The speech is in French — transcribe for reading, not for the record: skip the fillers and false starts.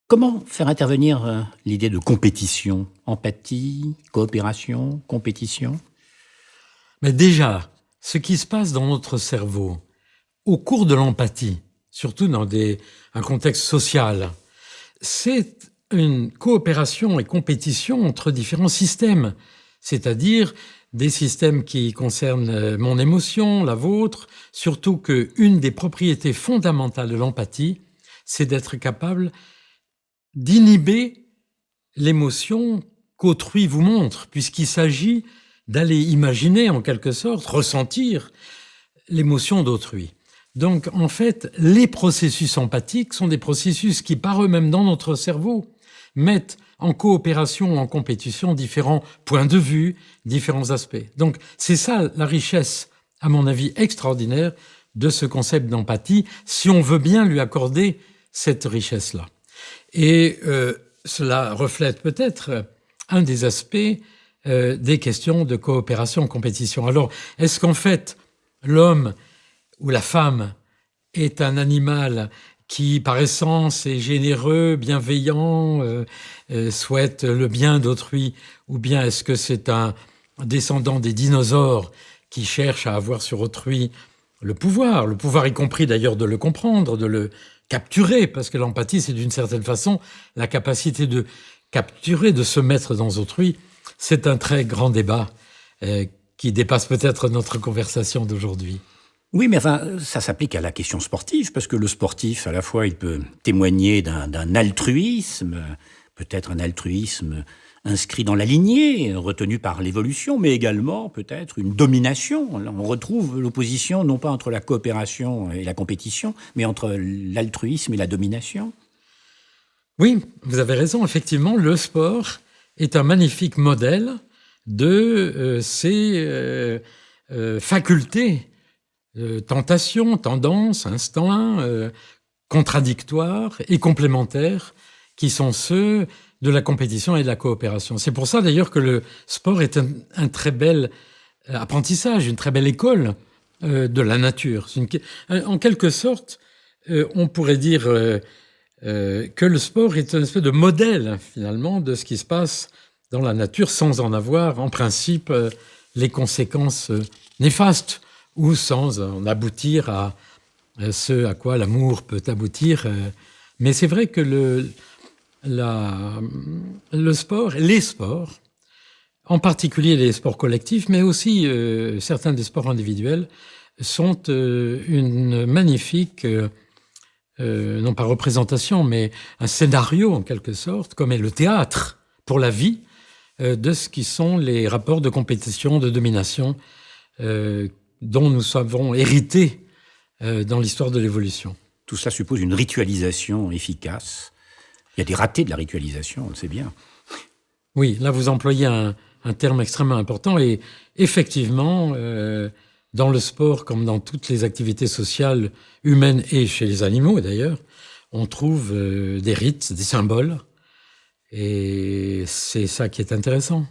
Comment faire intervenir l'idée de compétition? Empathie, coopération, compétition? Mais déjà, ce qui se passe dans notre cerveau au cours de l'empathie, surtout dans un contexte social, c'est une coopération et compétition entre différents systèmes, c'est-à-dire des systèmes qui concernent mon émotion, la vôtre, surtout qu'une des propriétés fondamentales de l'empathie, c'est d'être capable d'inhiber l'émotion qu'autrui vous montre, puisqu'il s'agit d'aller imaginer, en quelque sorte, ressentir l'émotion d'autrui. Donc, en fait, les processus empathiques sont des processus qui, par eux-mêmes, dans notre cerveau, mettent en coopération, en compétition, différents points de vue, différents aspects. Donc, c'est ça la richesse, à mon avis, extraordinaire de ce concept d'empathie, si on veut bien lui accorder cette richesse-là. Et cela reflète peut-être un des aspects des questions de coopération-compétition. Alors, est-ce qu'en fait, l'homme ou la femme est un animal qui, par essence, est généreux, bienveillant, souhaite le bien d'autrui, ou bien est-ce que c'est un descendant des dinosaures qui cherche à avoir sur autrui le pouvoir y compris d'ailleurs de le comprendre, de le capturer, parce que l'empathie, c'est d'une certaine façon la capacité de capturer, de se mettre dans autrui. C'est un très grand débat qui dépasse peut-être notre conversation d'aujourd'hui. Oui, mais enfin, ça s'applique à la question sportive, parce que le sportif, à la fois, il peut témoigner d'un altruisme, peut-être un altruisme inscrit dans la lignée, retenu par l'évolution, mais également peut-être une domination. Là, on retrouve l'opposition non pas entre la coopération et la compétition, mais entre l'altruisme et la domination. Oui, vous avez raison, effectivement, le sport est un magnifique modèle de ces facultés, tentation, tendance, instinct, contradictoires et complémentaires qui sont ceux de la compétition et de la coopération. C'est pour ça d'ailleurs que le sport est un très bel apprentissage, une très belle école de la nature. En quelque sorte, on pourrait dire que le sport est une espèce de modèle finalement de ce qui se passe dans la nature sans en avoir en principe les conséquences néfastes ou sans en aboutir à ce à quoi l'amour peut aboutir. Mais c'est vrai que le sport, les sports, en particulier les sports collectifs, mais aussi certains des sports individuels, sont une magnifique, non pas représentation, mais un scénario en quelque sorte, comme est le théâtre pour la vie, de ce qui sont les rapports de compétition, de domination, dont nous avons hérité dans l'histoire de l'évolution. Tout cela suppose une ritualisation efficace. Il y a des ratés de la ritualisation, on le sait bien. Oui, là vous employez un terme extrêmement important et effectivement, dans le sport comme dans toutes les activités sociales humaines et chez les animaux d'ailleurs, on trouve des rites, des symboles et c'est ça qui est intéressant.